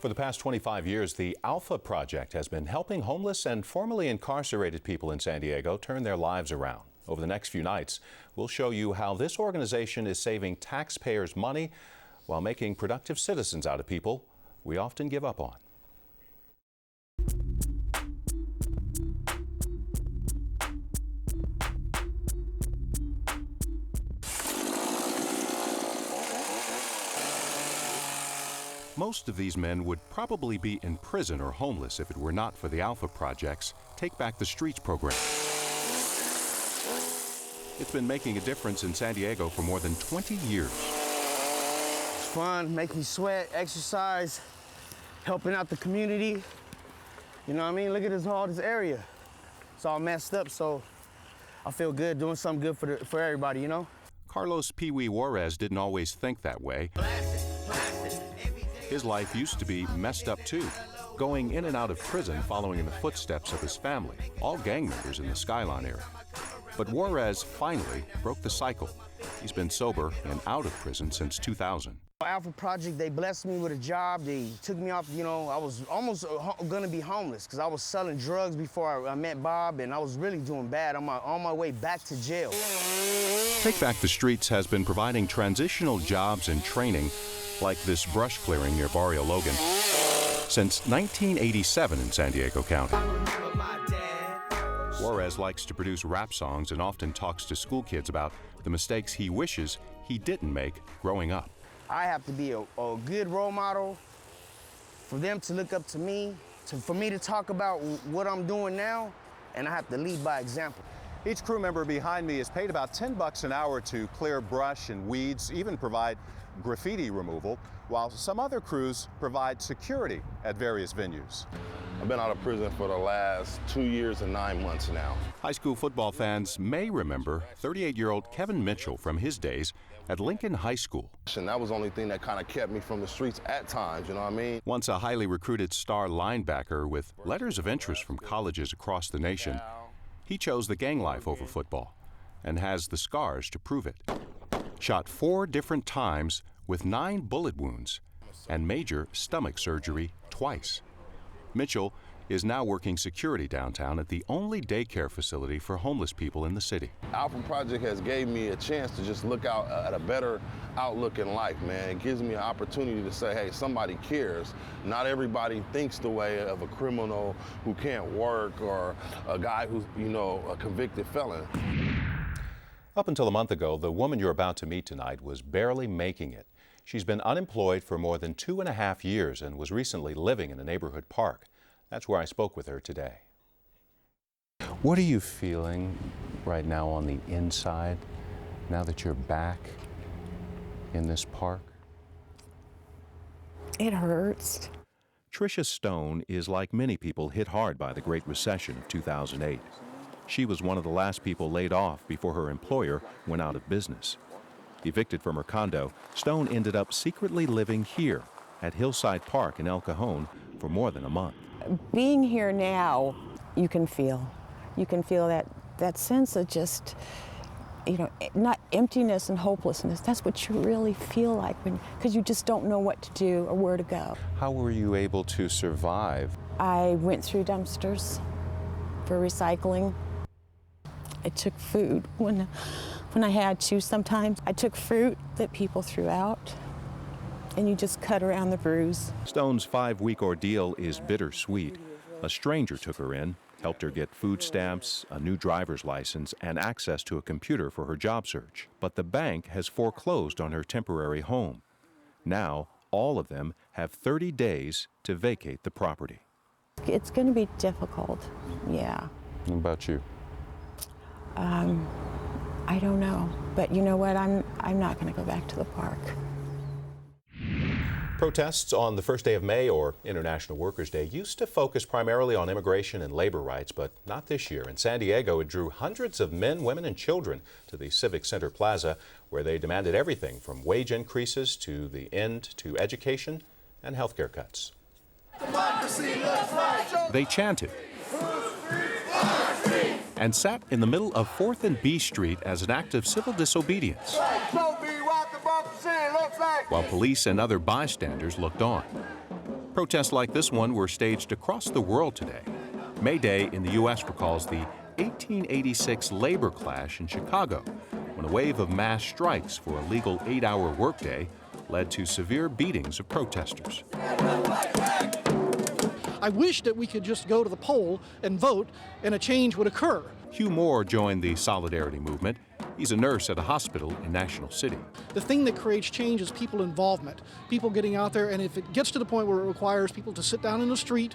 For the past 25 years, the Alpha Project has been helping homeless and formerly incarcerated people in San Diego turn their lives around. Over the next few nights, we'll show you how this organization is saving taxpayers' money while making productive citizens out of people we often give up on. Most of these men would probably be in prison or homeless if it were not for the Alpha Project's Take Back the Streets program. It's been making a difference in San Diego for more than 20 years. It's fun, make me sweat, exercise, helping out the community. You know what I mean? Look at all this area. It's all messed up, so I feel good doing something good for everybody, you know? Carlos Pee Wee Juarez didn't always think that way. His life used to be messed up too, going in and out of prison following in the footsteps of his family, all gang members in the Skyline area. But Juarez finally broke the cycle. He's been sober and out of prison since 2000. Alpha Project, they blessed me with a job. They took me off, you know, I was almost gonna be homeless because I was selling drugs before I met Bob, and I was really doing bad on my way back to jail. Take Back the Streets has been providing transitional jobs and training like this brush clearing near Barrio Logan since 1987 in San Diego County. Juarez likes to produce rap songs and often talks to school kids about the mistakes he wishes he didn't make growing up. I have to be a good role model for them to look up to me, for me to talk about what I'm doing now, and I have to lead by example. Each crew member behind me is paid about $10 an hour to clear brush and weeds, even provide graffiti removal, while some other crews provide security at various venues. I've been out of prison for the last 2 years and 9 months now. High school football fans may remember 38-year-old Kevin Mitchell from his days at Lincoln High School. And that was the only thing that kind of kept me from the streets at times, you know what I mean? Once a highly recruited star linebacker with letters of interest from colleges across the nation, he chose the gang life over football and has the scars to prove it. Shot 4 different times with 9 bullet wounds and major stomach surgery twice. Mitchell is now working security downtown at the only daycare facility for homeless people in the city. Alpha Project has gave me a chance to just look out at a better outlook in life, man. It gives me an opportunity to say, hey, somebody cares. Not everybody thinks the way of a criminal who can't work or a guy who's, you know, a convicted felon. Up until a month ago, the woman you're about to meet tonight was barely making it. She's been unemployed for more than 2.5 years and was recently living in a neighborhood park. That's where I spoke with her today. What are you feeling right now on the inside, now that you're back in this park? It hurts. Tricia Stone is like many people hit hard by the Great Recession of 2008. She was one of the last people laid off before her employer went out of business. Evicted from her condo, Stone ended up secretly living here at Hillside Park in El Cajon for more than a month. Being here now, you can feel that sense of just, you know, not emptiness and hopelessness. That's what you really feel like because you just don't know what to do or where to go. How were you able to survive? I went through dumpsters for recycling. I took food when I had to. Sometimes I took fruit that people threw out, and you just cut around the bruise. Stone's 5-week ordeal is bittersweet. A stranger took her in, helped her get food stamps, a new driver's license, and access to a computer for her job search. But the bank has foreclosed on her temporary home. Now, all of them have 30 days to vacate the property. It's going to be difficult, yeah. What about you? I don't know, but you know what? I'm not going to go back to the park. Protests on the first day of May, or International Workers' Day, used to focus primarily on immigration and labor rights, but not this year. In San Diego, it drew hundreds of men, women, and children to the Civic Center Plaza, where they demanded everything from wage increases to the end to education and health care cuts. Democracy looks like. They chanted and sat in the middle of 4th and B Street as an act of civil disobedience, while police and other bystanders looked on. Protests like this one were staged across the world today. May Day in the U.S. recalls the 1886 labor clash in Chicago, when a wave of mass strikes for a legal 8-hour workday led to severe beatings of protesters. I wish that we could just go to the poll and vote and a change would occur. Hugh Moore joined the Solidarity movement. He's a nurse at a hospital in National City. The thing that creates change is people involvement, people getting out there, and if it gets to the point where it requires people to sit down in the street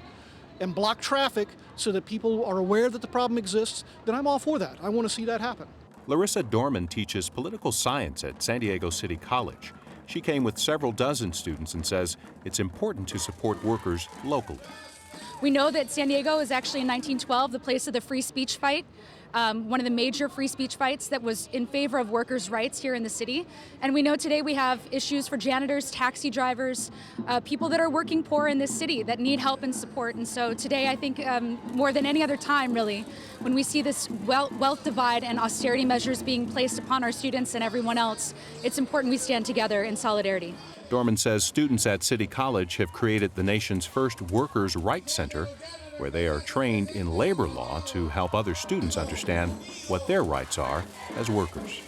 and block traffic so that people are aware that the problem exists, then I'm all for that. I want to see that happen. Larissa Dorman teaches political science at San Diego City College. She came with several dozen students and says it's important to support workers locally. We know that San Diego is actually in 1912 the place of the free speech fight, one of the major free speech fights that was in favor of workers' rights here in the city. And we know today we have issues for janitors, taxi drivers, people that are working poor in this city that need help and support. And so today I think more than any other time really, when we see this wealth divide and austerity measures being placed upon our students and everyone else, it's important we stand together in solidarity. Dorman says students at City College have created the nation's first Workers' Rights Center, where they are trained in labor law to help other students understand what their rights are as workers.